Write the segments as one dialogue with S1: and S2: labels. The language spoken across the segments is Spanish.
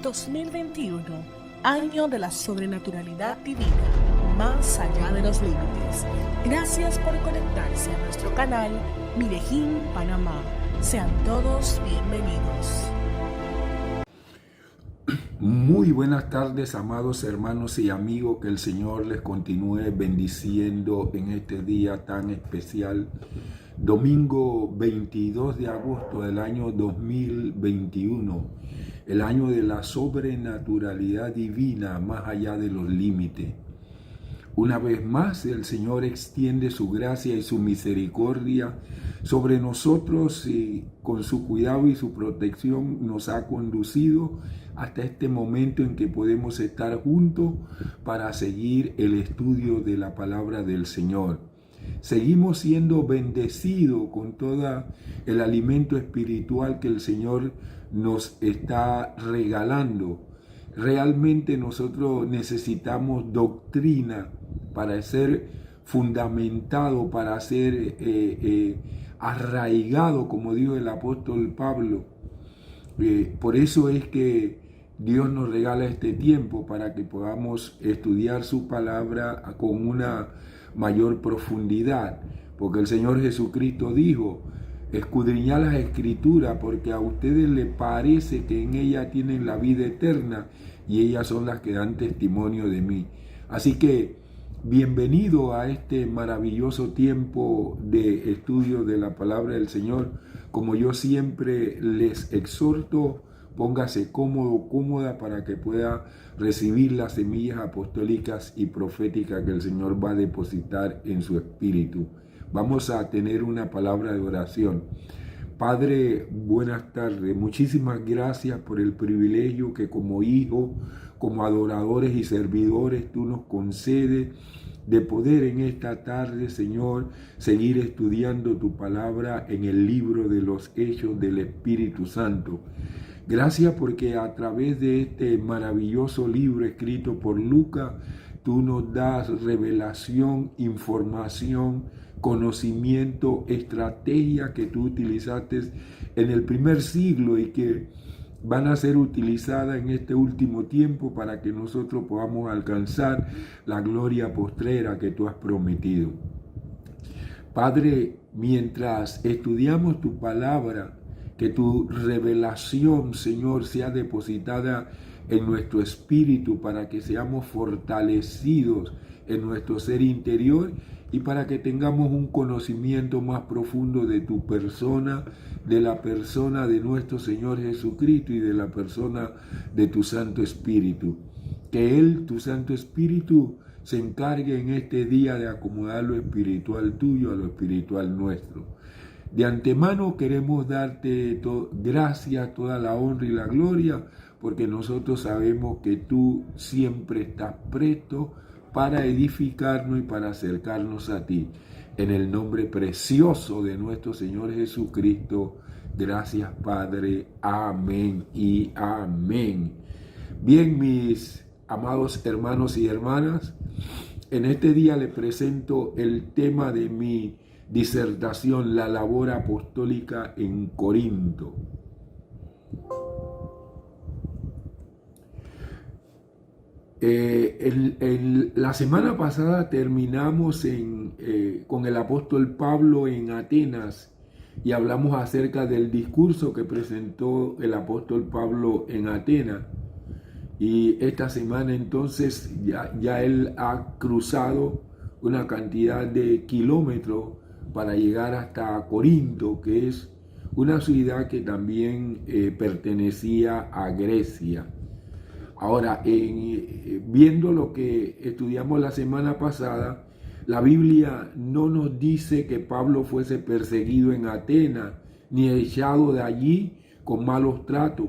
S1: 2021, año de la sobrenaturalidad divina, más allá de los límites. Gracias por conectarse a nuestro canal Mirejín Panamá. Sean todos bienvenidos.
S2: Muy buenas tardes, amados hermanos y amigos, que el Señor les continúe bendiciendo en este día tan especial, domingo 22 de agosto del año 2021, el año de la sobrenaturalidad divina más allá de los límites. Una vez más, el Señor extiende su gracia y su misericordia sobre nosotros y con su cuidado y su protección nos ha conducido hasta este momento en que podemos estar juntos para seguir el estudio de la palabra del Señor. Seguimos siendo bendecidos con todo el alimento espiritual que el Señor nos está regalando. Realmente nosotros necesitamos doctrina para ser fundamentado, para ser arraigado, como dijo el apóstol Pablo. Por eso es que Dios nos regala este tiempo para que podamos estudiar su palabra con una mayor profundidad, porque el Señor Jesucristo dijo: escudriñad las Escrituras, porque a ustedes les parece que en ellas tienen la vida eterna, y ellas son las que dan testimonio de mí. Así que bienvenido a este maravilloso tiempo de estudio de la palabra del Señor. Como yo siempre les exhorto, póngase cómodo, cómoda, para que pueda recibir las semillas apostólicas y proféticas que el Señor va a depositar en su espíritu. Vamos a tener una palabra de oración. Padre, buenas tardes. Muchísimas gracias por el privilegio que como hijos, como adoradores y servidores tú nos concedes de poder en esta tarde, Señor, seguir estudiando tu palabra en el libro de los Hechos del Espíritu Santo. Gracias porque a través de este maravilloso libro escrito por Lucas, tú nos das revelación, información, conocimiento, estrategia que tú utilizaste en el primer siglo y que van a ser utilizadas en este último tiempo para que nosotros podamos alcanzar la gloria postrera que tú has prometido. Padre, mientras estudiamos tu palabra, que tu revelación, Señor, sea depositada en nuestro espíritu para que seamos fortalecidos en nuestro ser interior y para que tengamos un conocimiento más profundo de tu persona, de la persona de nuestro Señor Jesucristo y de la persona de tu Santo Espíritu. Que Él, tu Santo Espíritu, se encargue en este día de acomodar lo espiritual tuyo a lo espiritual nuestro. De antemano queremos darte gracias, toda la honra y la gloria, porque nosotros sabemos que tú siempre estás presto para edificarnos y para acercarnos a ti. En el nombre precioso de nuestro Señor Jesucristo, gracias Padre, amén y amén. Bien, mis amados hermanos y hermanas, en este día les presento el tema de mi disertación, la labor apostólica en Corinto. La semana pasada terminamos con el apóstol Pablo en Atenas y hablamos acerca del discurso que presentó el apóstol Pablo en Atenas. Y esta semana entonces ya él ha cruzado una cantidad de kilómetros para llegar hasta Corinto, que es una ciudad que también pertenecía a Grecia. Ahora, viendo lo que estudiamos la semana pasada, la Biblia no nos dice que Pablo fuese perseguido en Atenas, ni echado de allí con malos tratos,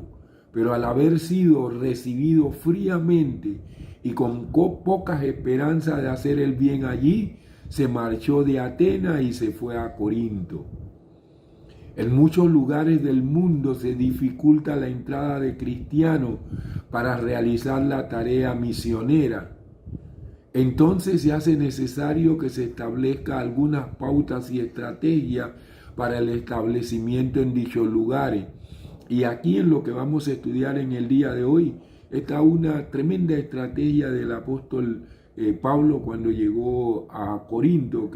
S2: pero al haber sido recibido fríamente y con pocas esperanzas de hacer el bien allí, se marchó de Atenas y se fue a Corinto. En muchos lugares del mundo se dificulta la entrada de cristianos para realizar la tarea misionera. Entonces se hace necesario que se establezca algunas pautas y estrategias para el establecimiento en dichos lugares. Y aquí en lo que vamos a estudiar en el día de hoy está una tremenda estrategia del apóstol Pablo cuando llegó a Corinto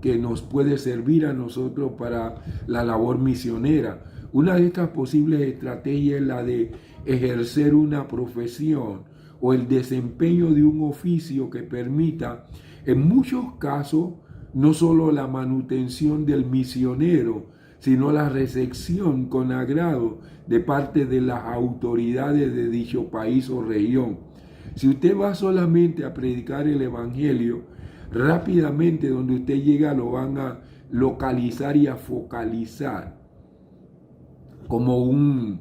S2: que nos puede servir a nosotros para la labor misionera. Una de estas posibles estrategias es la de ejercer una profesión o el desempeño de un oficio que permita, en muchos casos, no solo la manutención del misionero, sino la recepción con agrado de parte de las autoridades de dicho país o región. Si usted va solamente a predicar el evangelio, rápidamente donde usted llega lo van a localizar y a focalizar como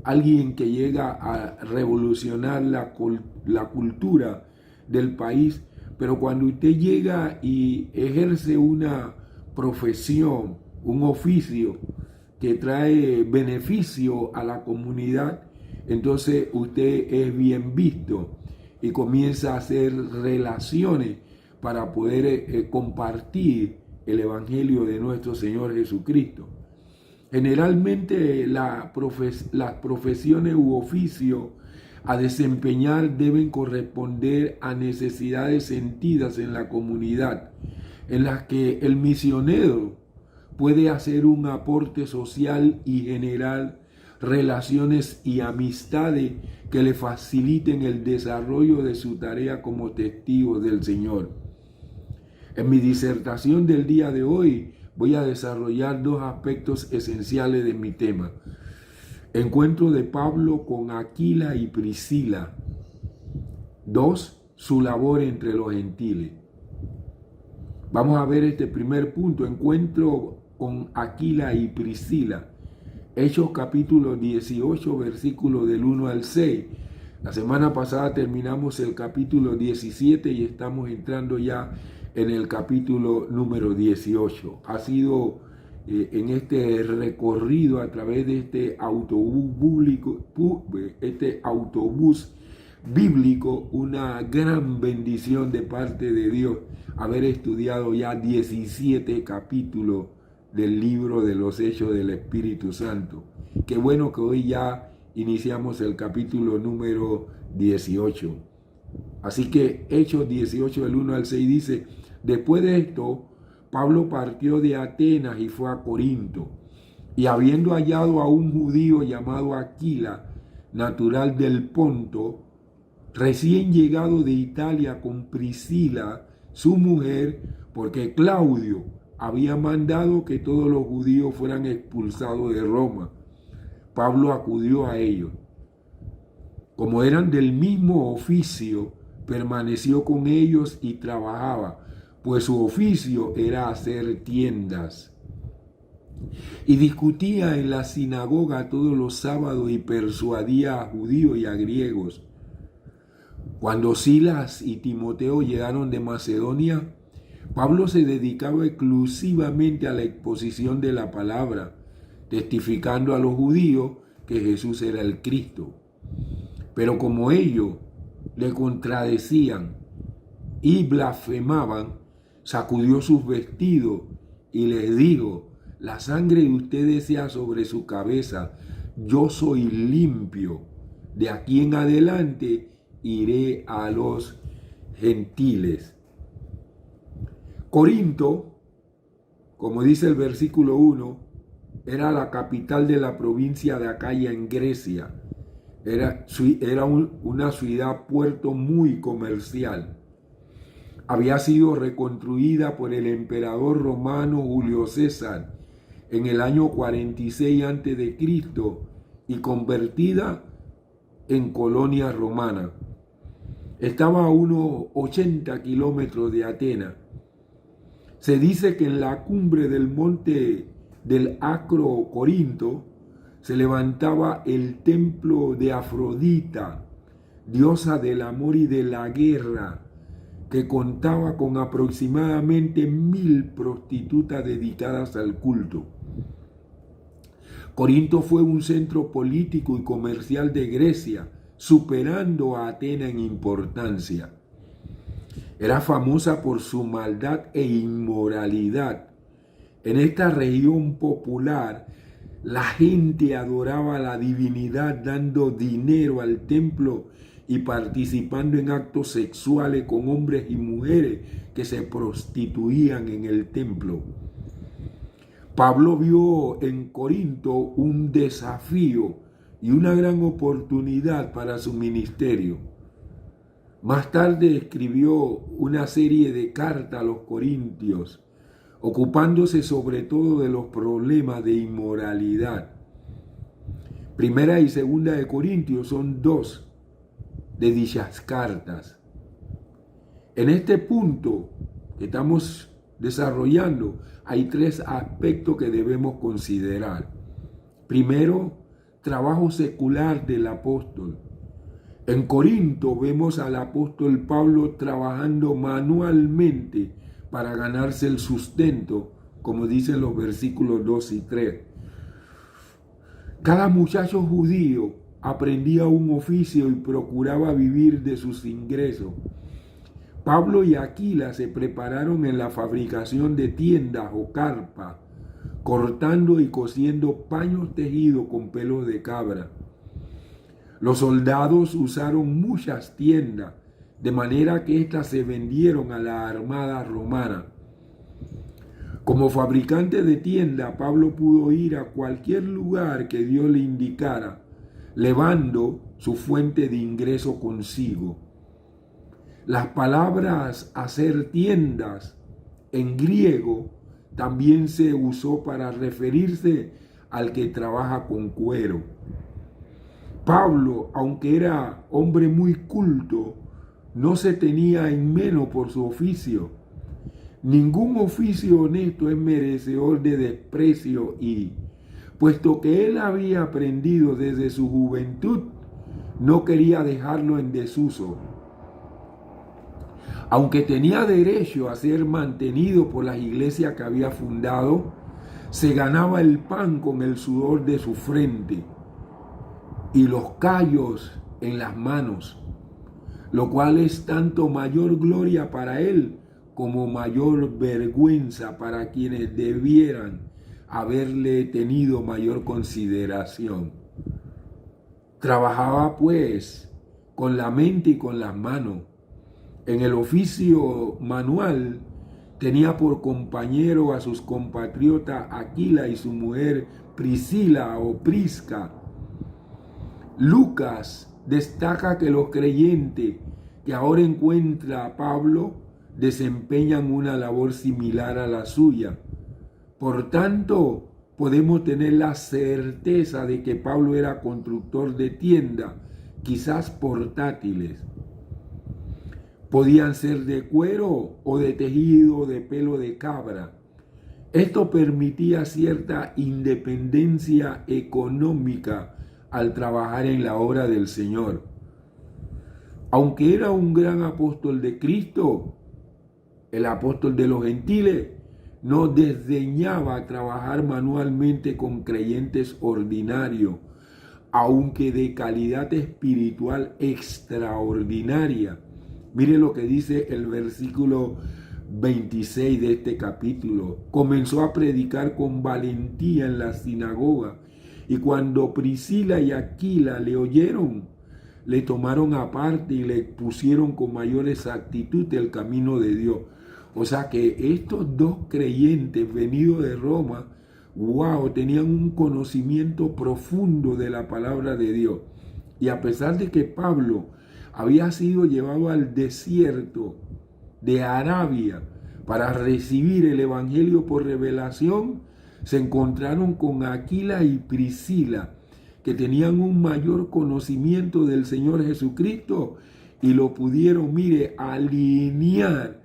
S2: alguien que llega a revolucionar la cultura del país. Pero cuando usted llega y ejerce una profesión, un oficio que trae beneficio a la comunidad, entonces usted es bien visto y comienza a hacer relaciones para poder compartir el evangelio de nuestro Señor Jesucristo. Generalmente las profesiones u oficios a desempeñar deben corresponder a necesidades sentidas en la comunidad, en las que el misionero puede hacer un aporte social y generar relaciones y amistades que le faciliten el desarrollo de su tarea como testigo del Señor. En mi disertación del día de hoy voy a desarrollar dos aspectos esenciales de mi tema. Encuentro de Pablo con Aquila y Priscila. 2. Su labor entre los gentiles. Vamos a ver este primer punto, encuentro con Aquila y Priscila. Hechos capítulo 18, versículos del 1 al 6. La semana pasada terminamos el capítulo 17 y estamos entrando ya en el capítulo número 18. Ha sido en este recorrido a través de este autobús bíblico una gran bendición de parte de Dios haber estudiado ya 17 capítulos del libro de los Hechos del Espíritu Santo. Qué bueno que hoy ya iniciamos el capítulo número 18. Así que Hechos 18 del 1 al 6 dice: después de esto, Pablo partió de Atenas y fue a Corinto, y habiendo hallado a un judío llamado Aquila, natural del Ponto, recién llegado de Italia con Priscila, su mujer, porque Claudio había mandado que todos los judíos fueran expulsados de Roma, Pablo acudió a ellos. Como eran del mismo oficio, permaneció con ellos y trabajaba, pues su oficio era hacer tiendas. Y discutía en la sinagoga todos los sábados y persuadía a judíos y a griegos. Cuando Silas y Timoteo llegaron de Macedonia, Pablo se dedicaba exclusivamente a la exposición de la palabra, testificando a los judíos que Jesús era el Cristo. Pero como ellos le contradecían y blasfemaban, sacudió sus vestidos y les dijo: la sangre de ustedes sea sobre su cabeza, yo soy limpio, de aquí en adelante iré a los gentiles. Corinto, como dice el versículo 1, era la capital de la provincia de Acaya en Grecia. Era una ciudad puerto muy comercial. Había sido reconstruida por el emperador romano Julio César en el año 46 a.C. y convertida en colonia romana. Estaba a unos 80 kilómetros de Atenas. Se dice que en la cumbre del monte del Acro Corinto se levantaba el templo de Afrodita, diosa del amor y de la guerra, que contaba con aproximadamente 1000 prostitutas dedicadas al culto. Corinto fue un centro político y comercial de Grecia, superando a Atenas en importancia. Era famosa por su maldad e inmoralidad. En esta región popular La gente adoraba a la divinidad dando dinero al templo y participando en actos sexuales con hombres y mujeres que se prostituían en el templo. Pablo vio en Corinto un desafío y una gran oportunidad para su ministerio. Más tarde escribió una serie de cartas a los corintios, ocupándose sobre todo de los problemas de inmoralidad. Primera y segunda de Corintios son dos de dichas cartas. En este punto que estamos desarrollando, hay tres aspectos que debemos considerar. Primero, trabajo secular del apóstol. En Corinto vemos al apóstol Pablo trabajando manualmente para ganarse el sustento, como dicen los versículos 2 y 3. Cada muchacho judío aprendía un oficio y procuraba vivir de sus ingresos. Pablo y Aquila se prepararon en la fabricación de tiendas o carpas, cortando y cosiendo paños tejidos con pelos de cabra. Los soldados usaron muchas tiendas, de manera que éstas se vendieron a la armada romana. Como fabricante de tienda, Pablo pudo ir a cualquier lugar que Dios le indicara, llevando su fuente de ingreso consigo. Las palabras hacer tiendas en griego también se usó para referirse al que trabaja con cuero. Pablo, aunque era hombre muy culto, no se tenía en menos por su oficio. Ningún oficio honesto es merecedor de desprecio y, puesto que él había aprendido desde su juventud, no quería dejarlo en desuso. Aunque tenía derecho a ser mantenido por las iglesias que había fundado, se ganaba el pan con el sudor de su frente y los callos en las manos, lo cual es tanto mayor gloria para él como mayor vergüenza para quienes debieran haberle tenido mayor consideración. Trabajaba pues con la mente y con las manos. En el oficio manual tenía por compañero a sus compatriotas Aquila y su mujer Priscila o Prisca. Lucas destaca que los creyentes que ahora encuentra a Pablo desempeñan una labor similar a la suya. Por tanto, podemos tener la certeza de que Pablo era constructor de tiendas, quizás portátiles. Podían ser de cuero o de tejido de pelo de cabra. Esto permitía cierta independencia económica al trabajar en la obra del Señor. Aunque era un gran apóstol de Cristo, el apóstol de los gentiles, no desdeñaba trabajar manualmente con creyentes ordinarios, aunque de calidad espiritual extraordinaria. Mire lo que dice el versículo 26 de este capítulo. Comenzó a predicar con valentía en la sinagoga, y cuando Priscila y Aquila le oyeron, le tomaron aparte y le pusieron con mayor exactitud el camino de Dios. O sea que estos dos creyentes venidos de Roma, tenían un conocimiento profundo de la palabra de Dios. Y a pesar de que Pablo había sido llevado al desierto de Arabia para recibir el evangelio por revelación, se encontraron con Aquila y Priscila, que tenían un mayor conocimiento del Señor Jesucristo y lo pudieron, alinear.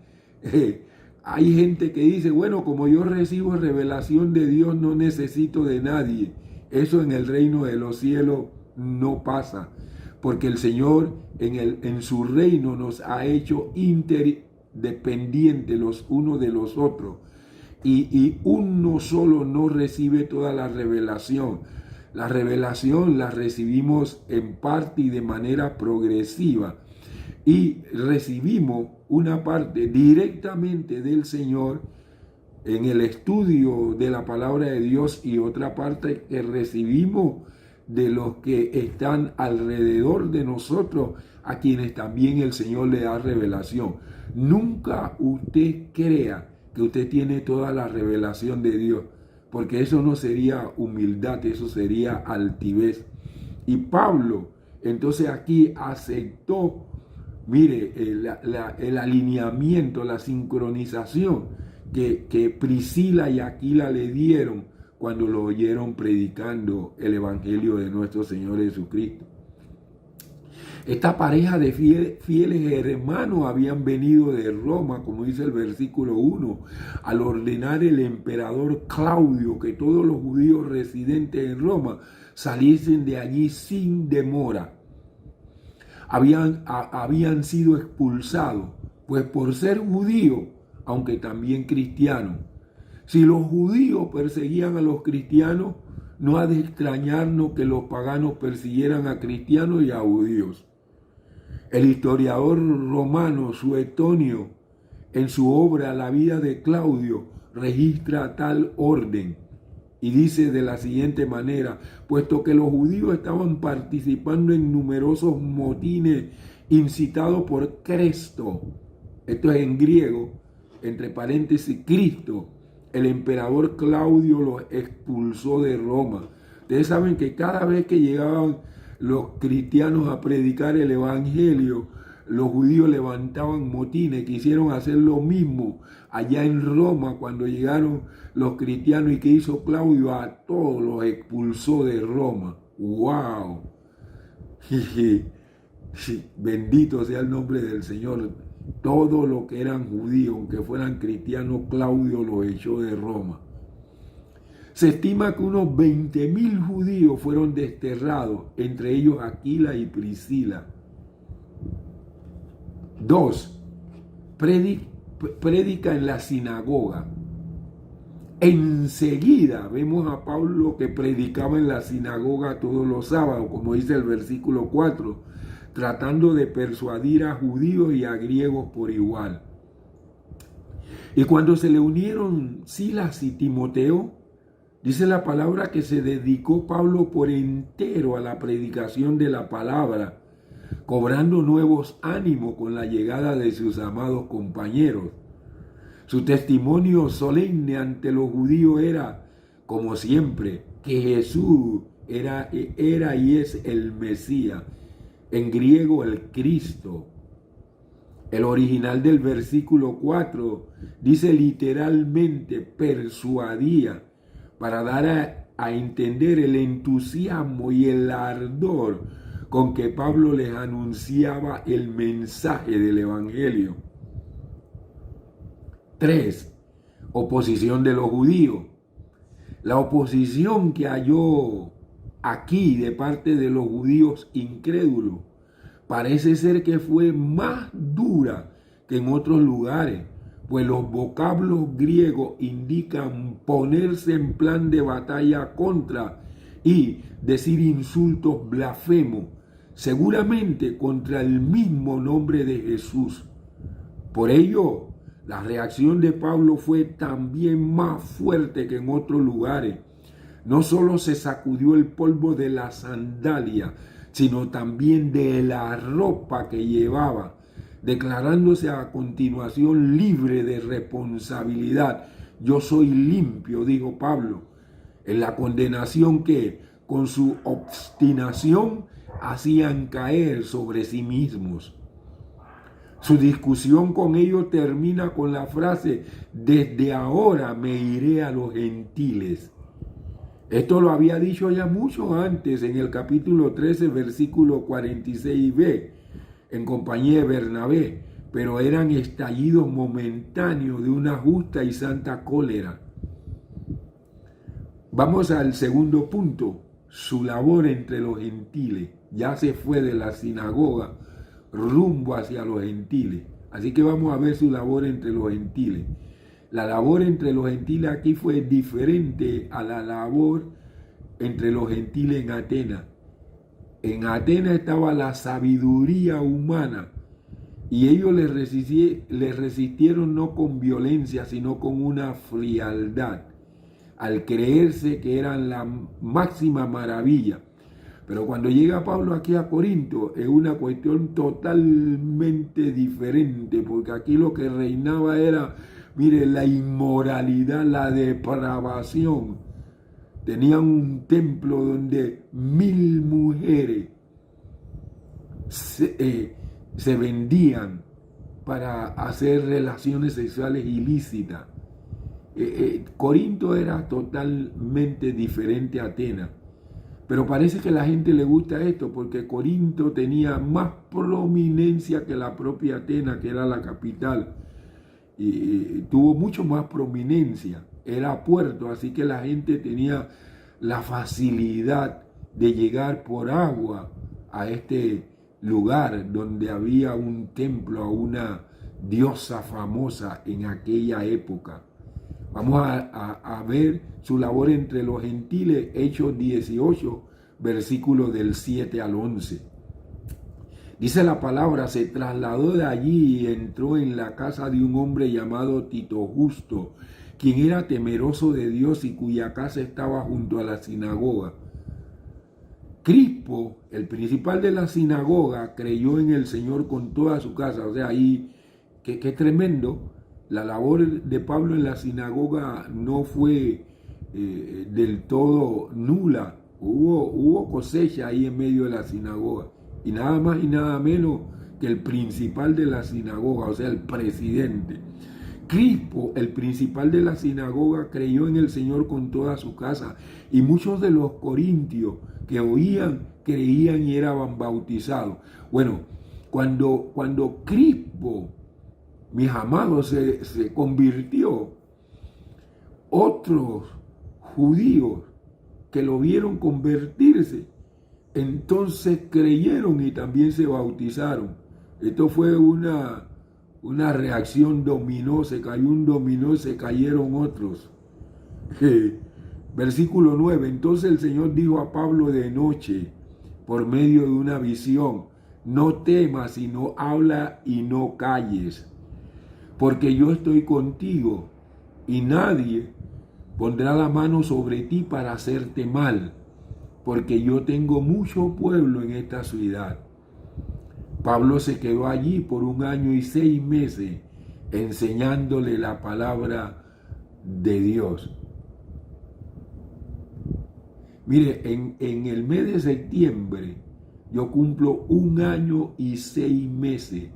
S2: Hay gente que dice, bueno, como yo recibo revelación de Dios, no necesito de nadie. Eso en el reino de los cielos no pasa, porque el Señor en su reino nos ha hecho interdependientes los unos de los otros. Y uno solo no recibe toda la revelación. La revelación la recibimos en parte y de manera progresiva. Y recibimos una parte directamente del Señor en el estudio de la palabra de Dios, y otra parte que recibimos de los que están alrededor de nosotros, a quienes también el Señor le da revelación. Nunca usted crea que usted tiene toda la revelación de Dios, porque eso no sería humildad, eso sería altivez. Y Pablo, entonces aquí aceptó, mire, el alineamiento, la sincronización que Priscila y Aquila le dieron cuando lo oyeron predicando el Evangelio de nuestro Señor Jesucristo. Esta pareja de fieles hermanos habían venido de Roma, como dice el versículo 1, al ordenar el emperador Claudio que todos los judíos residentes en Roma saliesen de allí sin demora. Habían sido expulsados, pues por ser judíos, aunque también cristianos. Si los judíos perseguían a los cristianos, no ha de extrañarnos que los paganos persiguieran a cristianos y a judíos. El historiador romano Suetonio, en su obra La vida de Claudio, registra tal orden y dice de la siguiente manera: puesto que los judíos estaban participando en numerosos motines incitados por Cresto, esto es en griego, entre paréntesis, Cristo, el emperador Claudio los expulsó de Roma. Ustedes saben que cada vez que llegaban los cristianos a predicar el evangelio, los judíos levantaban motines, quisieron hacer lo mismo allá en Roma cuando llegaron los cristianos. ¿Y qué hizo Claudio? A todos los expulsó de Roma. ¡Wow! Bendito sea el nombre del Señor. Todo lo que eran judíos, aunque fueran cristianos, Claudio los echó de Roma. Se estima que unos 20.000 judíos fueron desterrados, entre ellos Aquila y Priscila. 2. Prédica en la sinagoga. Enseguida vemos a Pablo que predicaba en la sinagoga todos los sábados, como dice el versículo 4, tratando de persuadir a judíos y a griegos por igual. Y cuando se le unieron Silas y Timoteo, dice la palabra que se dedicó Pablo por entero a la predicación de la palabra, cobrando nuevos ánimos con la llegada de sus amados compañeros. Su testimonio solemne ante los judíos era, como siempre, que Jesús era y es el Mesías, en griego el Cristo. El original del versículo 4 dice literalmente persuadía, para dar a entender el entusiasmo y el ardor con que Pablo les anunciaba el mensaje del Evangelio. 3. Oposición de los judíos. La oposición que halló aquí de parte de los judíos incrédulos parece ser que fue más dura que en otros lugares, pues los vocablos griegos indican ponerse en plan de batalla contra y decir insultos blasfemos, seguramente contra el mismo nombre de Jesús. Por ello, la reacción de Pablo fue también más fuerte que en otros lugares. No solo se sacudió el polvo de la sandalia, sino también de la ropa que llevaba, declarándose a continuación libre de responsabilidad. Yo soy limpio, dijo Pablo, en la condenación que, con su obstinación, hacían caer sobre sí mismos. Su discusión con ellos termina con la frase: desde ahora me iré a los gentiles. Esto lo había dicho ya mucho antes, en el capítulo 13, versículo 46b, en compañía de Bernabé, pero eran estallidos momentáneos de una justa y santa cólera. Vamos al segundo punto, su labor entre los gentiles. Ya se fue de la sinagoga rumbo hacia los gentiles. Así que vamos a ver su labor entre los gentiles. La labor entre los gentiles aquí fue diferente a la labor entre los gentiles en Atenas. En Atenas estaba la sabiduría humana, Y ellos le resistieron no con violencia, sino con una frialdad, al creerse que eran la máxima maravilla. Pero cuando llega Pablo aquí a Corinto es una cuestión totalmente diferente, porque aquí lo que reinaba era, mire, la inmoralidad, la depravación. Tenían un templo donde 1000 mujeres se vendían para hacer relaciones sexuales ilícitas. Corinto era totalmente diferente a Atenas. Pero parece que a la gente le gusta esto porque Corinto tenía más prominencia que la propia Atenas, que era la capital. Y tuvo mucho más prominencia. Era puerto, así que la gente tenía la facilidad de llegar por agua a este lugar donde había un templo a una diosa famosa en aquella época. Vamos a ver su labor entre los gentiles, Hechos 18, versículos del 7 al 11. Dice la palabra, se trasladó de allí y entró en la casa de un hombre llamado Tito Justo, quien era temeroso de Dios y cuya casa estaba junto a la sinagoga. Crispo, el principal de la sinagoga, creyó en el Señor con toda su casa. O sea, ahí, qué tremendo. La labor de Pablo en la sinagoga no fue del todo nula. Hubo cosecha ahí en medio de la sinagoga. Y nada más y nada menos que el principal de la sinagoga, o sea, el presidente. Crispo, el principal de la sinagoga, creyó en el Señor con toda su casa. Y muchos de los corintios que oían, creían y eran bautizados. Bueno, cuando Crispo, mis amados, se convirtió, otros judíos que lo vieron convertirse, entonces creyeron y también se bautizaron. Esto fue una reacción dominó, se cayó un dominó, se cayeron otros. Versículo 9, entonces el Señor dijo a Pablo de noche, por medio de una visión, no temas, sino habla y no calles, porque yo estoy contigo y nadie pondrá la mano sobre ti para hacerte mal, porque yo tengo mucho pueblo en esta ciudad. Pablo se quedó allí por 1 año y 6 meses enseñándole la palabra de Dios. Mire, en el mes de septiembre yo cumplo 1 año y 6 meses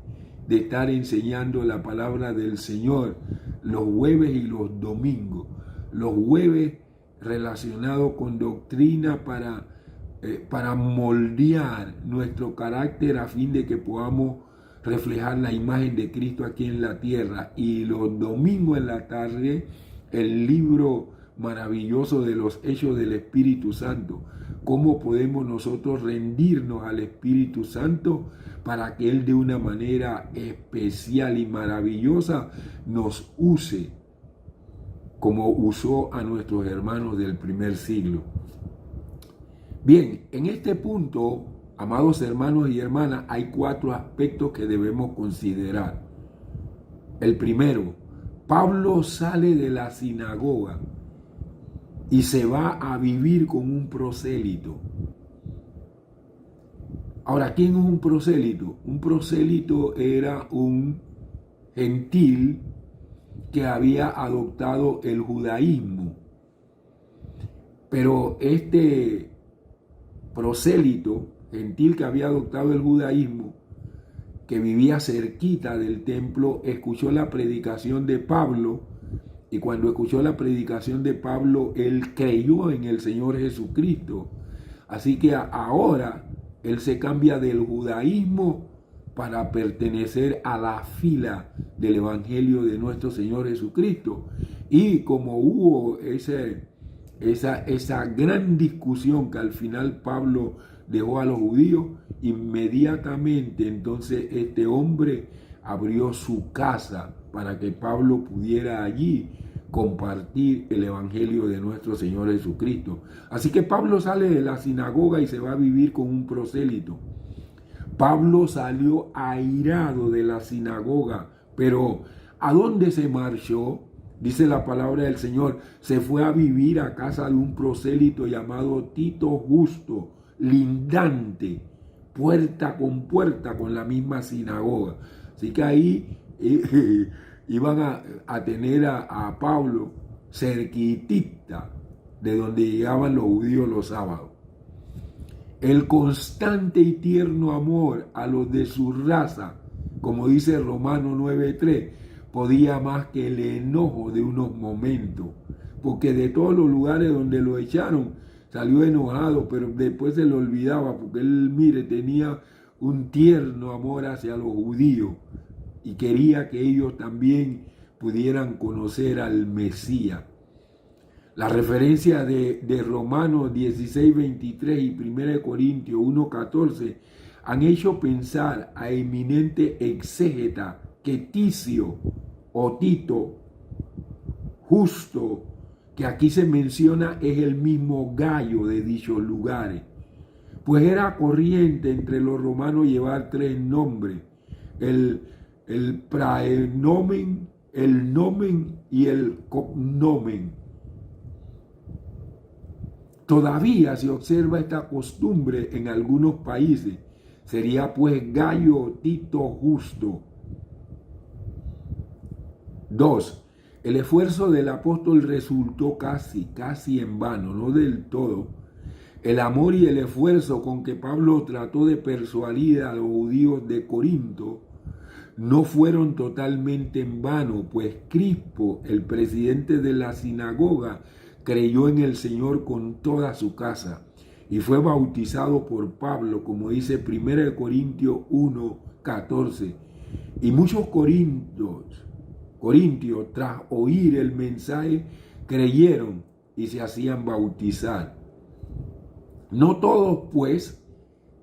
S2: de estar enseñando la palabra del Señor los jueves y los domingos. Los jueves relacionados con doctrina para moldear nuestro carácter a fin de que podamos reflejar la imagen de Cristo aquí en la tierra. Y los domingos en la tarde, el libro maravilloso de los Hechos del Espíritu Santo. ¿Cómo podemos nosotros rendirnos al Espíritu Santo para que Él de una manera especial y maravillosa nos use como usó a nuestros hermanos del primer siglo? Bien, en este punto, amados hermanos y hermanas, hay 4 aspectos que debemos considerar. El primero, Pablo sale de la sinagoga y se va a vivir con un prosélito. Ahora, ¿quién es un prosélito? Un prosélito era un gentil que había adoptado el judaísmo. Pero este prosélito, gentil que había adoptado el judaísmo, que vivía cerquita del templo, escuchó la predicación de Pablo, y cuando escuchó la predicación de Pablo, él creyó en el Señor Jesucristo. Así que ahora él se cambia del judaísmo para pertenecer a la fila del Evangelio de nuestro Señor Jesucristo. Y como hubo esa gran discusión que al final Pablo dejó a los judíos, inmediatamente entonces este hombre abrió su casa para que Pablo pudiera allí compartir el Evangelio de nuestro Señor Jesucristo. Así que Pablo sale de la sinagoga y se va a vivir con un prosélito. Pablo salió airado de la sinagoga, pero ¿a dónde se marchó? Dice la palabra del Señor, se fue a vivir a casa de un prosélito llamado Tito Justo, lindante, puerta con la misma sinagoga. Así que ahí iban a tener a Pablo cerquitita de donde llegaban los judíos los sábados. El constante y tierno amor a los de su raza, como dice Romanos 9:3, podía más que el enojo de unos momentos, porque de todos los lugares donde lo echaron, salió enojado, pero después se lo olvidaba, porque él, mire, tenía un tierno amor hacia los judíos y quería que ellos también pudieran conocer al Mesías. La referencia de Romanos 16:23 y 1 Corintios 1:14 han hecho pensar a eminente exégeta que Ticio o Tito Justo, que aquí se menciona, es el mismo Gayo de dichos lugares, pues era corriente entre los romanos llevar tres nombres, el praenomen, el nomen y el cognomen. Todavía se observa esta costumbre en algunos países. Sería pues Gayo Tito Justo. 2. El esfuerzo del apóstol resultó casi en vano, no del todo. El amor y el esfuerzo con que Pablo trató de persuadir a los judíos de Corinto no fueron totalmente en vano, pues Crispo, el presidente de la sinagoga, creyó en el Señor con toda su casa y fue bautizado por Pablo, como dice 1 Corintios 1:14. Y muchos corintios, tras oír el mensaje, creyeron y se hacían bautizar. No todos, pues,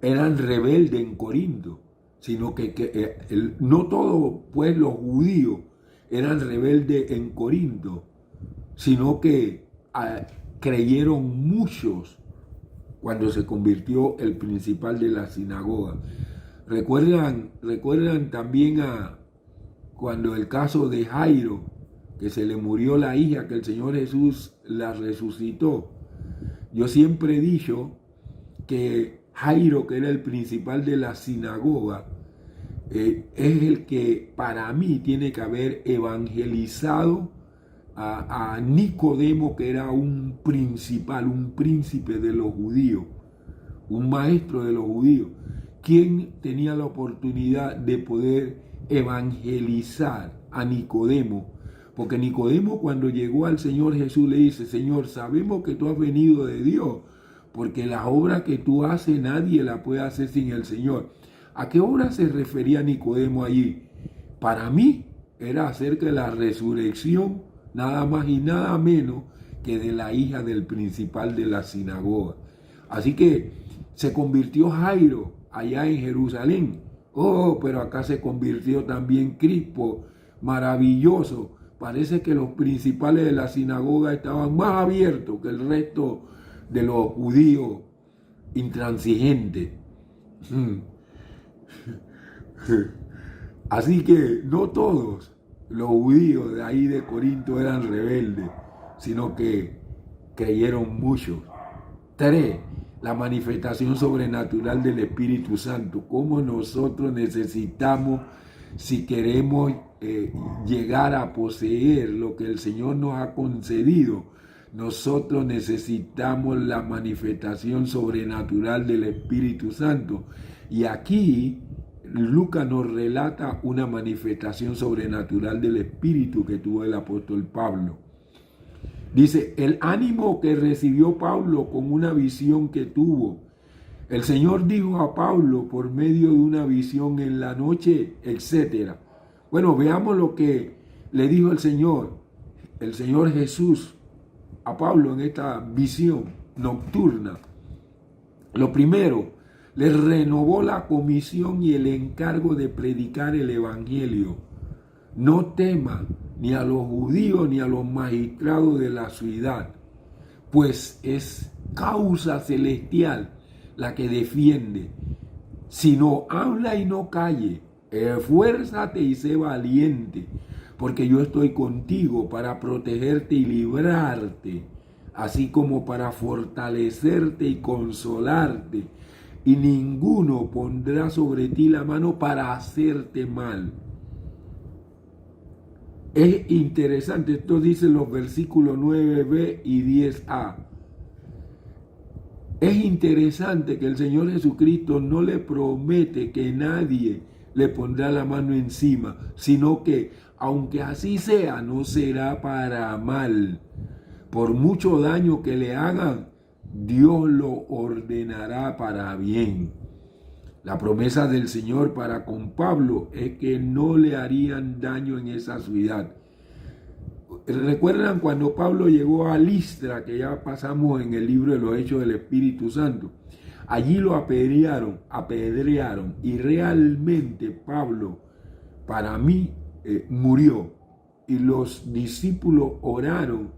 S2: eran rebeldes en Corinto, sino no todos, pues, los judíos eran rebeldes en Corinto, sino que creyeron muchos cuando se convirtió el principal de la sinagoga. Recuerdan también cuando el caso de Jairo, que se le murió la hija, que el Señor Jesús la resucitó. Yo siempre he dicho que Jairo, que era el principal de la sinagoga, es el que para mí tiene que haber evangelizado a Nicodemo, que era un principal, un príncipe de los judíos, un maestro de los judíos, quien tenía la oportunidad de poder evangelizar a Nicodemo, porque Nicodemo, cuando llegó al Señor Jesús, le dice: Señor, sabemos que tú has venido de Dios, porque la obra que tú haces nadie la puede hacer sin el Señor. ¿A qué obra se refería Nicodemo allí? Para mí era acerca de la resurrección, nada más y nada menos que de la hija del principal de la sinagoga. Así que se convirtió Jairo allá en Jerusalén. Oh, pero acá se convirtió también Crispo, maravilloso. Parece que los principales de la sinagoga estaban más abiertos que el resto de los judíos intransigentes. Así que no todos los judíos de ahí de Corinto eran rebeldes, sino que creyeron muchos. 3. La manifestación sobrenatural del Espíritu Santo. Cómo nosotros necesitamos, si queremos llegar a poseer lo que el Señor nos ha concedido, nosotros necesitamos la manifestación sobrenatural del Espíritu Santo. Y aquí Lucas nos relata una manifestación sobrenatural del Espíritu que tuvo el apóstol Pablo. Dice: el ánimo que recibió Pablo con una visión que tuvo. El Señor dijo a Pablo por medio de una visión en la noche, etc. Bueno, veamos lo que le dijo el Señor Jesús a Pablo en esta visión nocturna. Lo primero, le renovó la comisión y el encargo de predicar el evangelio. No tema ni a los judíos ni a los magistrados de la ciudad, pues es causa celestial la que defiende. sino habla y no calle, esfuérzate y sé valiente, porque yo estoy contigo para protegerte y librarte, así como para fortalecerte y consolarte, y ninguno pondrá sobre ti la mano para hacerte mal. Es interesante, esto dice los versículos 9b y 10a. Es interesante que el Señor Jesucristo no le promete que nadie le pondrá la mano encima, sino que, aunque así sea, no será para mal. Por mucho daño que le hagan, Dios lo ordenará para bien. La promesa del Señor para con Pablo es que no le harían daño en esa ciudad. ¿Recuerdan cuando Pablo llegó a Listra, que ya pasamos en el libro de los Hechos del Espíritu Santo? Allí lo apedrearon y realmente Pablo, para mí, murió. Y los discípulos oraron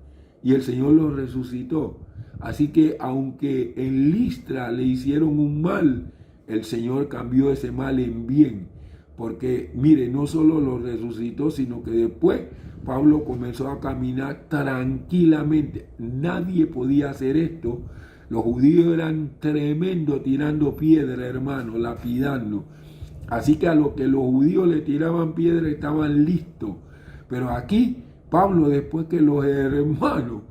S2: y el Señor lo resucitó. Así que aunque en Listra le hicieron un mal, el Señor cambió ese mal en bien. Porque, mire, no solo lo resucitó, sino que después Pablo comenzó a caminar tranquilamente. Nadie podía hacer esto. Los judíos eran tremendos tirando piedra, hermano, lapidando. Así que a lo que los judíos le tiraban piedra estaban listos. Pero aquí, Pablo, después que los hermanos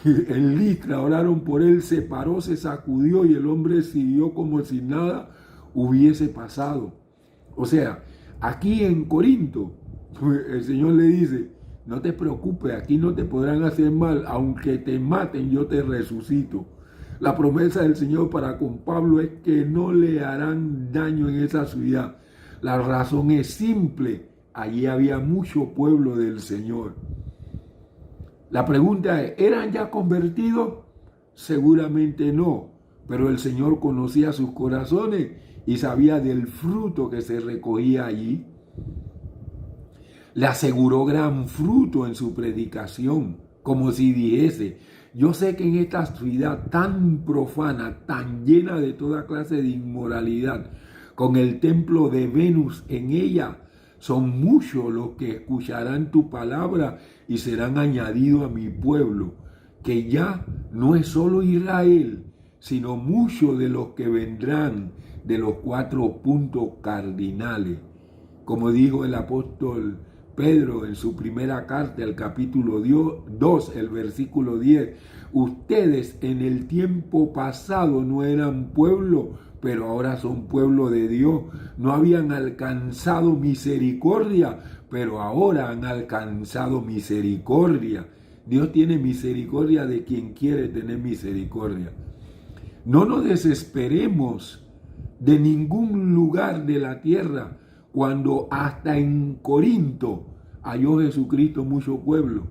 S2: en Listra oraron por él, se paró, se sacudió y el hombre siguió como si nada hubiese pasado. O sea, aquí en Corinto, el Señor le dice, no te preocupes, aquí no te podrán hacer mal, aunque te maten, yo te resucito. La promesa del Señor para con Pablo es que no le harán daño en esa ciudad. La razón es simple, allí había mucho pueblo del Señor. La pregunta es, ¿eran ya convertidos? Seguramente no, pero el Señor conocía sus corazones y sabía del fruto que se recogía allí. Le aseguró gran fruto en su predicación, como si dijese, yo sé que en esta ciudad tan profana, tan llena de toda clase de inmoralidad, con el templo de Venus en ella, son muchos los que escucharán tu palabra y serán añadidos a mi pueblo, que ya no es solo Israel, sino muchos de los que vendrán de los 4 puntos cardinales. Como dijo el apóstol Pedro en su primera carta, el capítulo 2, el versículo 10, ustedes en el tiempo pasado no eran pueblo, pero ahora son pueblo de Dios. No habían alcanzado misericordia, pero ahora han alcanzado misericordia. Dios tiene misericordia de quien quiere tener misericordia. No nos desesperemos de ningún lugar de la tierra cuando hasta en Corinto halló Jesucristo mucho pueblo.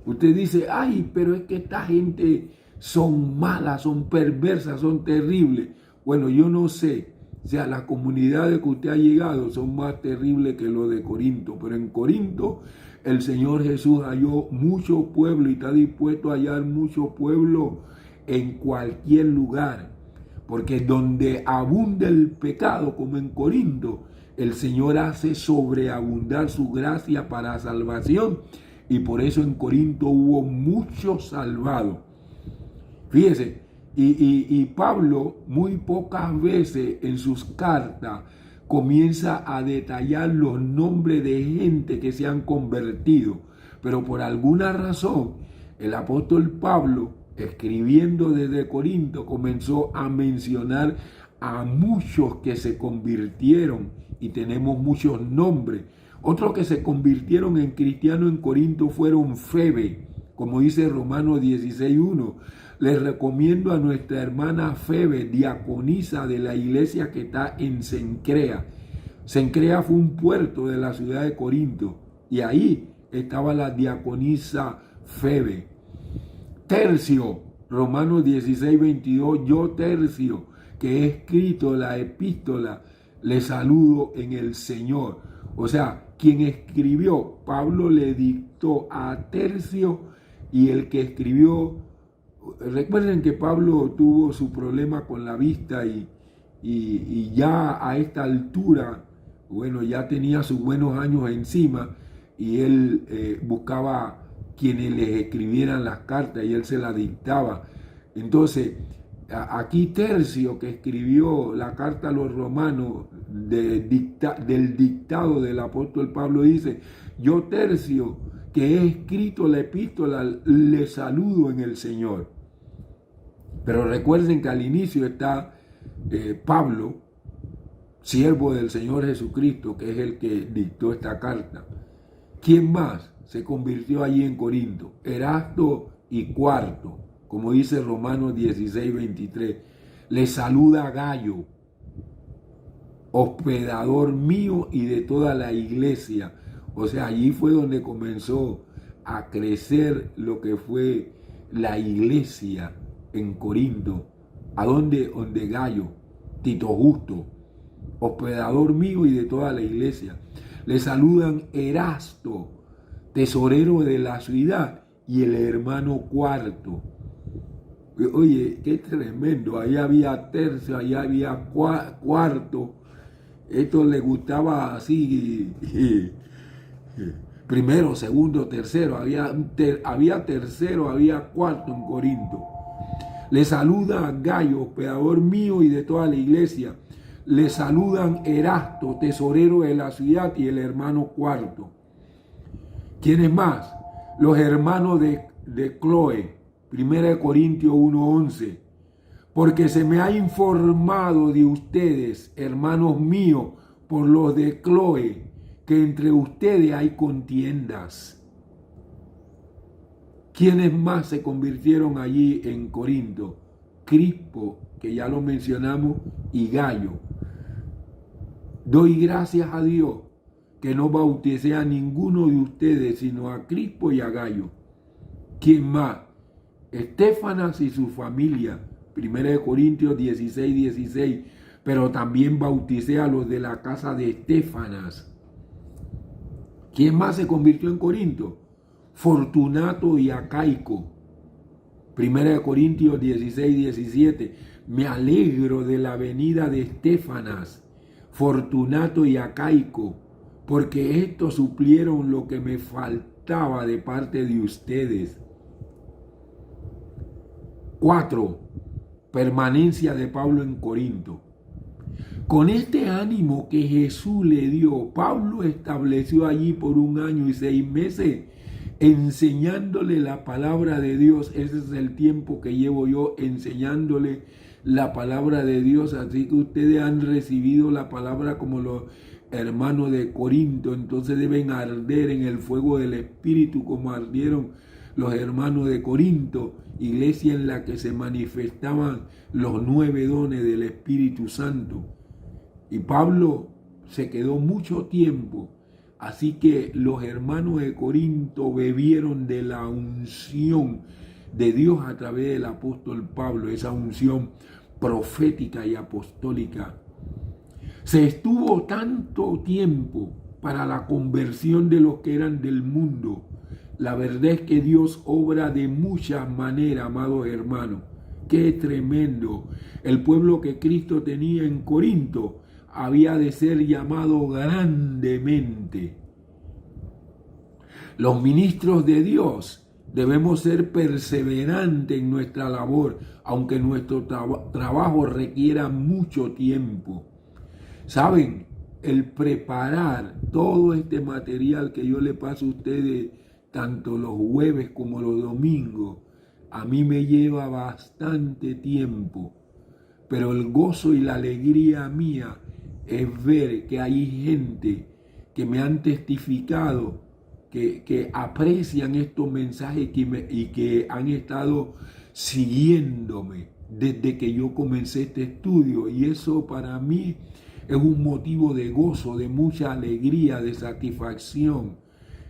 S2: Usted dice, ay, pero es que esta gente son malas, son perversas, son terribles. Bueno, yo no sé, o sea, las comunidades que usted ha llegado son más terribles que lo de Corinto, pero en Corinto el Señor Jesús halló mucho pueblo y está dispuesto a hallar mucho pueblo en cualquier lugar, porque donde abunda el pecado, como en Corinto, el Señor hace sobreabundar su gracia para salvación, y por eso en Corinto hubo muchos salvados. Fíjese, y Pablo muy pocas veces en sus cartas comienza a detallar los nombres de gente que se han convertido, pero por alguna razón el apóstol Pablo, escribiendo desde Corinto, comenzó a mencionar a muchos que se convirtieron y tenemos muchos nombres. Otros que se convirtieron en cristianos en Corinto fueron Febe, como dice Romanos 16:1. Les recomiendo a nuestra hermana Febe, diaconisa de la iglesia que está en Cencrea. Cencrea fue un puerto de la ciudad de Corinto y ahí estaba la diaconisa Febe. Tercio, Romanos 16:22, yo Tercio, que he escrito la epístola, le saludo en el Señor. O sea, quien escribió, Pablo le dictó a Tercio, y el que escribió, recuerden que Pablo tuvo su problema con la vista y y ya a esta altura, bueno, ya tenía sus buenos años encima y él buscaba quienes les escribieran las cartas y él se las dictaba. Entonces, aquí Tercio, que escribió la carta a los romanos del dictado del apóstol Pablo, dice: yo Tercio, que he escrito la epístola, le saludo en el Señor. Pero recuerden que al inicio está Pablo, siervo del Señor Jesucristo, que es el que dictó esta carta. ¿Quién más se convirtió allí en Corinto? Erasto y Cuarto, como dice Romanos 16:23. Le saluda Gayo, hospedador mío y de toda la iglesia. O sea, allí fue donde comenzó a crecer lo que fue la iglesia en Corinto. ¿A dónde? Donde Gayo, Tito Justo, hospedador mío y de toda la iglesia. Le saludan Erasto, tesorero de la ciudad, y el hermano Cuarto. Oye, qué tremendo. Ahí había Tercio, ahí había Cuarto. Esto le gustaba así. Primero, segundo, tercero. Había tercero, había cuarto en Corinto. Le saluda Gayo, hospedador mío y de toda la iglesia. Le saludan Erasto, tesorero de la ciudad, y el hermano Cuarto. ¿Quiénes más? Los hermanos de Cloé, 1 Corintios 1:11. Porque se me ha informado de ustedes, hermanos míos, por los de Cloé, que entre ustedes hay contiendas. ¿Quiénes más se convirtieron allí en Corinto? Crispo, que ya lo mencionamos, y Gayo. Doy gracias a Dios que no bauticé a ninguno de ustedes, sino a Crispo y a Gayo. ¿Quién más? Estéfanas y su familia, 1 Corintios 16:16, pero también bauticé a los de la casa de Estéfanas. ¿Quién más se convirtió en Corinto? Fortunato y Acaico, 1 Corintios 16:17. Me alegro de la venida de Estéfanas, Fortunato y Acaico, porque estos suplieron lo que me faltaba de parte de ustedes. 4. Permanencia de Pablo en Corinto. Con este ánimo que Jesús le dio, Pablo estableció allí por 1 año y 6 meses, enseñándole la palabra de Dios. Ese es el tiempo que llevo yo enseñándole la palabra de Dios. Así que ustedes han recibido la palabra como los hermanos de Corinto, entonces deben arder en el fuego del Espíritu como ardieron los hermanos de Corinto, iglesia en la que se manifestaban los 9 dones del Espíritu Santo. Y Pablo se quedó mucho tiempo, así que los hermanos de Corinto bebieron de la unción de Dios a través del apóstol Pablo, esa unción profética y apostólica. Se estuvo tanto tiempo para la conversión de los que eran del mundo. La verdad es que Dios obra de muchas maneras, amados hermanos. ¡Qué tremendo! El pueblo que Cristo tenía en Corinto había de ser llamado grandemente. Los ministros de Dios debemos ser perseverantes en nuestra labor, aunque nuestro trabajo requiera mucho tiempo. ¿Saben? El preparar todo este material que yo le paso a ustedes, tanto los jueves como los domingos, a mí me lleva bastante tiempo. Pero el gozo y la alegría mía es ver que hay gente que me han testificado, que aprecian estos mensajes y que han estado siguiéndome desde que yo comencé este estudio. Y eso para mí es un motivo de gozo, de mucha alegría, de satisfacción.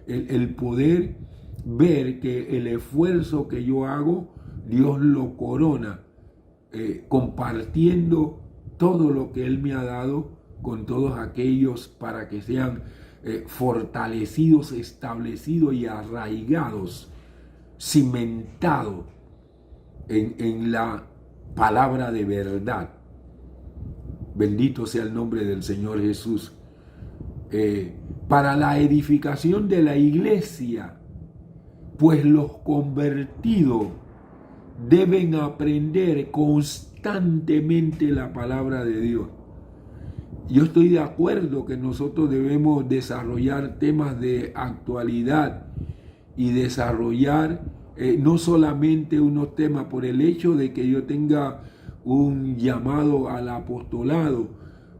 S2: El poder ver que el esfuerzo que yo hago, Dios lo corona, compartiendo todo lo que Él me ha dado con todos aquellos para que sean fortalecidos, establecidos y arraigados, cimentados en la palabra de verdad. Bendito sea el nombre del Señor Jesús. Para la edificación de la iglesia, pues los convertidos deben aprender constantemente la palabra de Dios. Yo estoy de acuerdo que nosotros debemos desarrollar temas de actualidad y desarrollar no solamente unos temas por el hecho de que yo tenga un llamado al apostolado.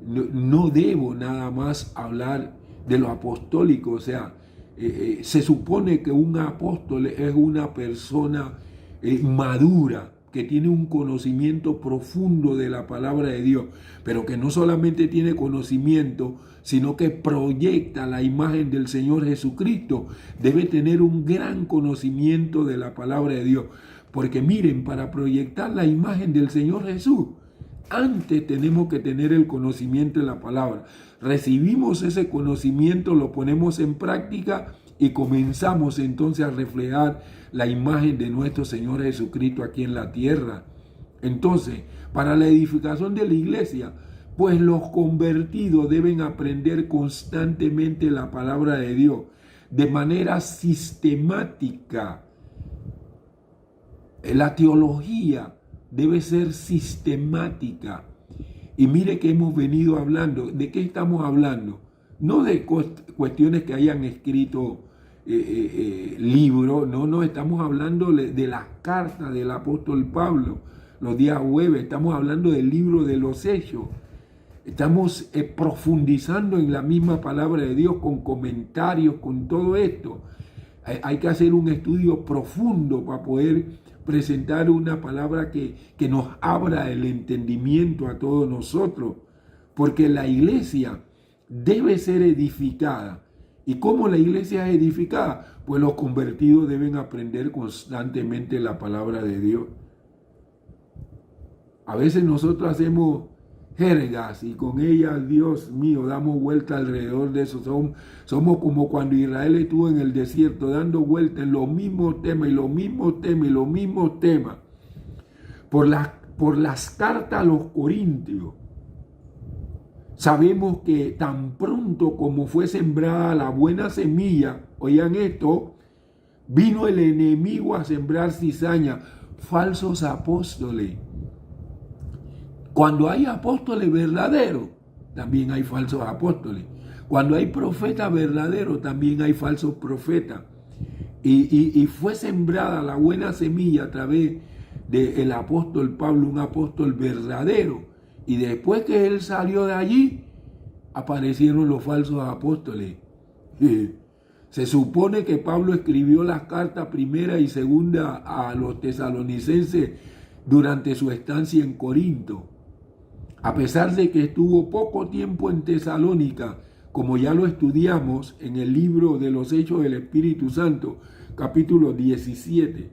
S2: No debo nada más hablar de lo apostólico, o sea, se supone que un apóstol es una persona madura, que tiene un conocimiento profundo de la palabra de Dios, pero que no solamente tiene conocimiento, sino que proyecta la imagen del Señor Jesucristo. Debe tener un gran conocimiento de la palabra de Dios, porque miren, para proyectar la imagen del Señor Jesús, antes tenemos que tener el conocimiento de la palabra. Recibimos ese conocimiento, lo ponemos en práctica y comenzamos entonces a reflejar la imagen de nuestro Señor Jesucristo aquí en la tierra. Entonces, para la edificación de la iglesia, pues los convertidos deben aprender constantemente la palabra de Dios de manera sistemática. La teología debe ser sistemática. Y mire que hemos venido hablando. ¿De qué estamos hablando? No de cuestiones que hayan escrito libros, no, estamos hablando de las cartas del apóstol Pablo, los días jueves, estamos hablando del libro de los Hechos. Estamos profundizando en la misma palabra de Dios con comentarios, con todo esto. Hay que hacer un estudio profundo para poder presentar una palabra que nos abra el entendimiento a todos nosotros, porque la iglesia debe ser edificada. ¿Y cómo la iglesia es edificada? Pues los convertidos deben aprender constantemente la palabra de Dios. A veces nosotros hacemos jergas y con ellas, Dios mío, damos vuelta alrededor de eso. Somos como cuando Israel estuvo en el desierto dando vuelta en los mismos temas y los mismos temas y los mismos temas. Por las cartas a los Corintios, sabemos que tan pronto como fue sembrada la buena semilla, oigan esto, vino el enemigo a sembrar cizaña, falsos apóstoles. Cuando hay apóstoles verdaderos, también hay falsos apóstoles. Cuando hay profetas verdaderos, también hay falsos profetas. Y fue sembrada la buena semilla a través del apóstol Pablo, un apóstol verdadero. Y después que él salió de allí, aparecieron los falsos apóstoles. Se supone que Pablo escribió las cartas primera y segunda a los tesalonicenses durante su estancia en Corinto. A pesar de que estuvo poco tiempo en Tesalónica, como ya lo estudiamos en el libro de los Hechos del Espíritu Santo, capítulo 17,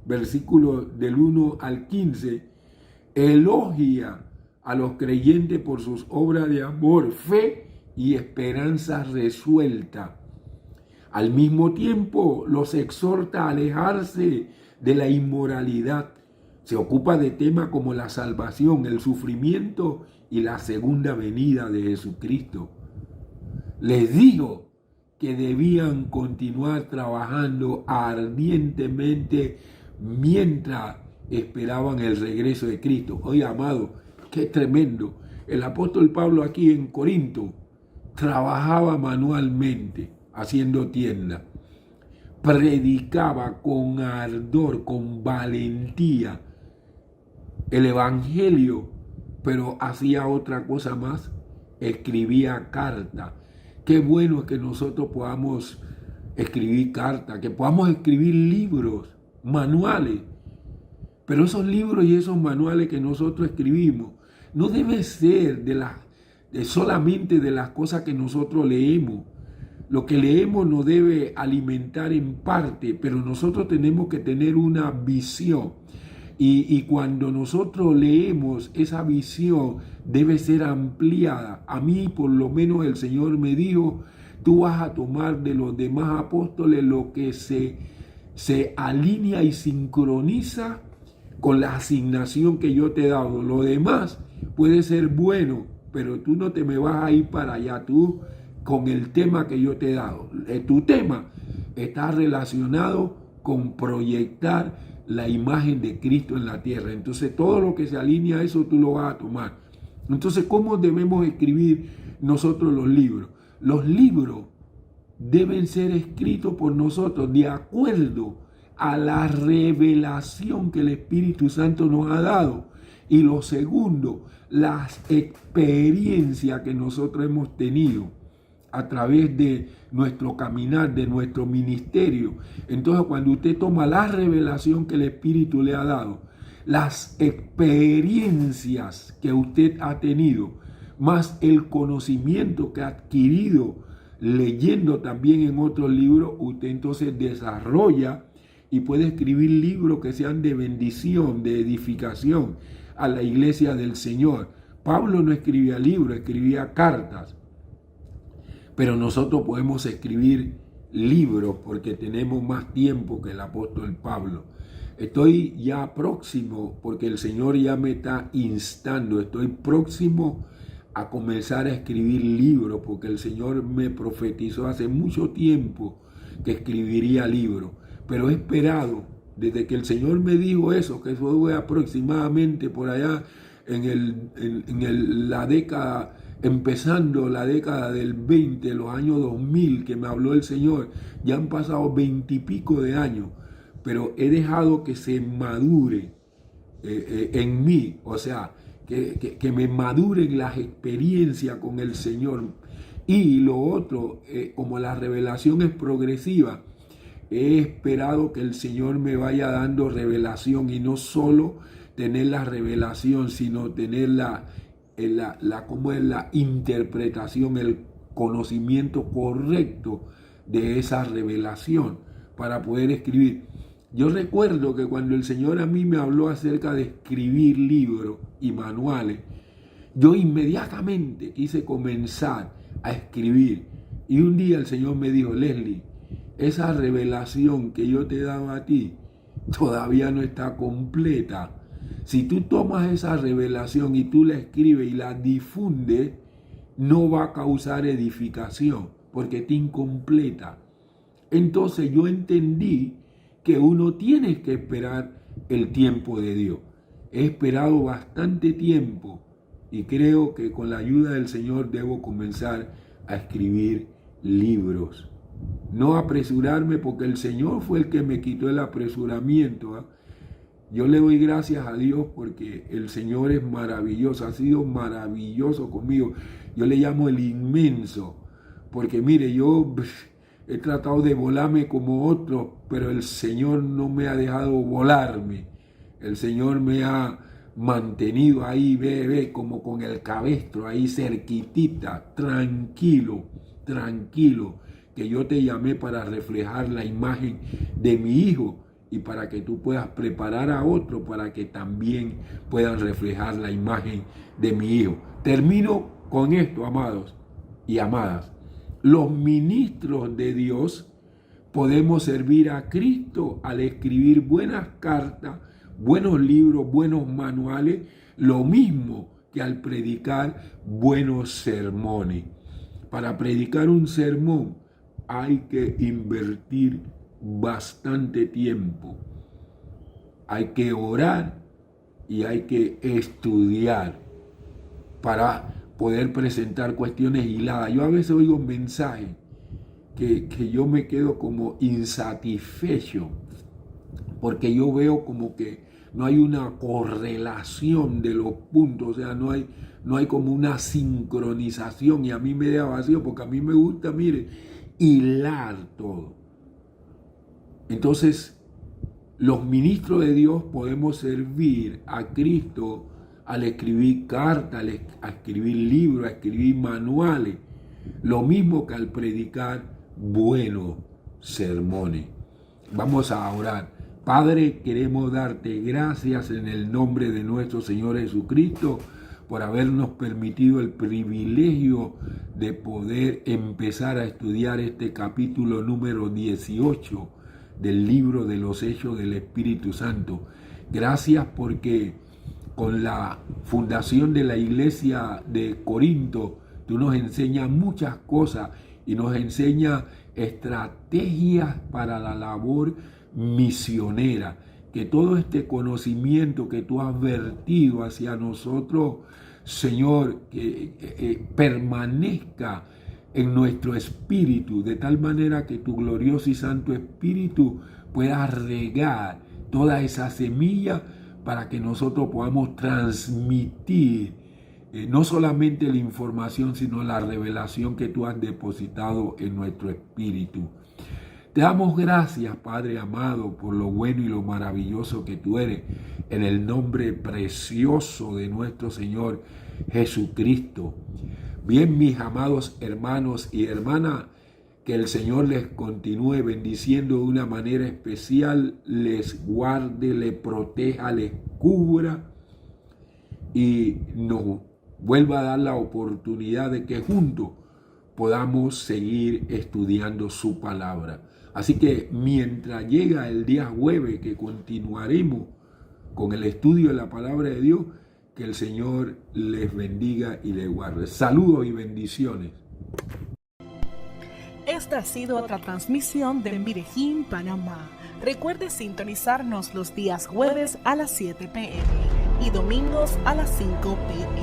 S2: versículos del 1 al 15, elogia a los creyentes por sus obras de amor, fe y esperanza resuelta. Al mismo tiempo los exhorta a alejarse de la inmoralidad. Se ocupa de temas como la salvación, el sufrimiento y la segunda venida de Jesucristo. Les dijo que debían continuar trabajando ardientemente mientras esperaban el regreso de Cristo. Oye, amado, qué tremendo. El apóstol Pablo aquí en Corinto trabajaba manualmente haciendo tienda. Predicaba con ardor, con valentía el evangelio, pero hacía otra cosa más, escribía cartas. Qué bueno es que nosotros podamos escribir cartas, que podamos escribir libros, manuales, pero esos libros y esos manuales que nosotros escribimos no debe ser solamente de las cosas que nosotros leemos. Lo que leemos nos debe alimentar en parte, pero nosotros tenemos que tener una visión. Y cuando nosotros leemos, esa visión debe ser ampliada. A mí, por lo menos, el Señor me dijo, tú vas a tomar de los demás apóstoles lo que se alinea y sincroniza con la asignación que yo te he dado. Lo demás puede ser bueno, pero tú no te me vas a ir para allá, tú con el tema que yo te he dado. Tu tema está relacionado con proyectar la imagen de Cristo en la tierra. Entonces todo lo que se alinea a eso tú lo vas a tomar. Entonces, ¿cómo debemos escribir nosotros los libros? Los libros deben ser escritos por nosotros de acuerdo a la revelación que el Espíritu Santo nos ha dado. Y lo segundo, las experiencias que nosotros hemos tenido a través de nuestro caminar, de nuestro ministerio. Entonces, cuando usted toma la revelación que el Espíritu le ha dado, las experiencias que usted ha tenido, más el conocimiento que ha adquirido leyendo también en otros libros, usted entonces desarrolla y puede escribir libros que sean de bendición, de edificación a la iglesia del Señor. Pablo no escribía libros, escribía cartas. Pero nosotros podemos escribir libros porque tenemos más tiempo que el apóstol Pablo. Estoy ya próximo, porque el Señor ya me está instando, estoy próximo a comenzar a escribir libros, porque el Señor me profetizó hace mucho tiempo que escribiría libros. Pero he esperado, desde que el Señor me dijo eso, que eso fue aproximadamente por allá la década, empezando la década del 20, los años 2000, que me habló el Señor. Ya han pasado 20 y pico de años, pero he dejado que se madure en mí, o sea, que me maduren las experiencias con el Señor. Y lo otro, como la revelación es progresiva, he esperado que el Señor me vaya dando revelación, y no solo tener la revelación, sino tener la interpretación, el conocimiento correcto de esa revelación para poder escribir. Yo recuerdo que cuando el Señor a mí me habló acerca de escribir libros y manuales, yo inmediatamente quise comenzar a escribir. Y un día el Señor me dijo: Leslie, esa revelación que yo te he dado a ti todavía no está completa. Si tú tomas esa revelación y tú la escribes y la difundes, no va a causar edificación porque está incompleta. Entonces yo entendí que uno tiene que esperar el tiempo de Dios. He esperado bastante tiempo y creo que con la ayuda del Señor debo comenzar a escribir libros. No apresurarme, porque el Señor fue el que me quitó el apresuramiento, ¿eh? Yo le doy gracias a Dios porque el Señor es maravilloso, ha sido maravilloso conmigo. Yo le llamo el inmenso, porque mire, yo he tratado de volarme como otros, pero el Señor no me ha dejado volarme. El Señor me ha mantenido ahí, como con el cabestro ahí cerquitita, tranquilo, que yo te llamé para reflejar la imagen de mi Hijo, y para que tú puedas preparar a otro para que también puedan reflejar la imagen de mi Hijo. Termino con esto, amados y amadas. Los ministros de Dios podemos servir a Cristo al escribir buenas cartas, buenos libros, buenos manuales, lo mismo que al predicar buenos sermones. Para predicar un sermón hay que invertir bastante tiempo. Hay que orar y hay que estudiar para poder presentar cuestiones hiladas. Yo a veces oigo mensajes que yo me quedo como insatisfecho, porque yo veo como que no hay una correlación de los puntos, o sea, no hay como una sincronización, y a mí me deja vacío, porque a mí me gusta, mire, hilar todo. Entonces, los ministros de Dios podemos servir a Cristo al escribir cartas, a escribir libros, a escribir manuales, lo mismo que al predicar buenos sermones. Vamos a orar. Padre, queremos darte gracias en el nombre de nuestro Señor Jesucristo por habernos permitido el privilegio de poder empezar a estudiar este capítulo número 18 del libro de los Hechos del Espíritu Santo. Gracias porque con la fundación de la iglesia de Corinto, tú nos enseñas muchas cosas y nos enseñas estrategias para la labor misionera. Que todo este conocimiento que tú has vertido hacia nosotros, Señor, que permanezca en nuestro espíritu, de tal manera que tu glorioso y santo espíritu pueda regar toda esa semilla para que nosotros podamos transmitir no solamente la información, sino la revelación que tú has depositado en nuestro espíritu. Te damos gracias, Padre amado, por lo bueno y lo maravilloso que tú eres, en el nombre precioso de nuestro Señor Jesucristo. Bien, mis amados hermanos y hermanas, que el Señor les continúe bendiciendo de una manera especial, les guarde, les proteja, les cubra y nos vuelva a dar la oportunidad de que juntos podamos seguir estudiando su palabra. Así que mientras llega el día jueves, que continuaremos con el estudio de la palabra de Dios, que el Señor les bendiga y les guarde. Saludos y bendiciones.
S1: Esta ha sido otra transmisión de Medellín, Panamá. Recuerde sintonizarnos los días jueves a las 7 p.m. y domingos a las 5 p.m.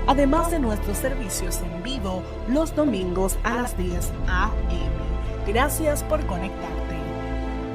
S1: Además de nuestros servicios en vivo los domingos a las 10 a.m. Gracias por conectar.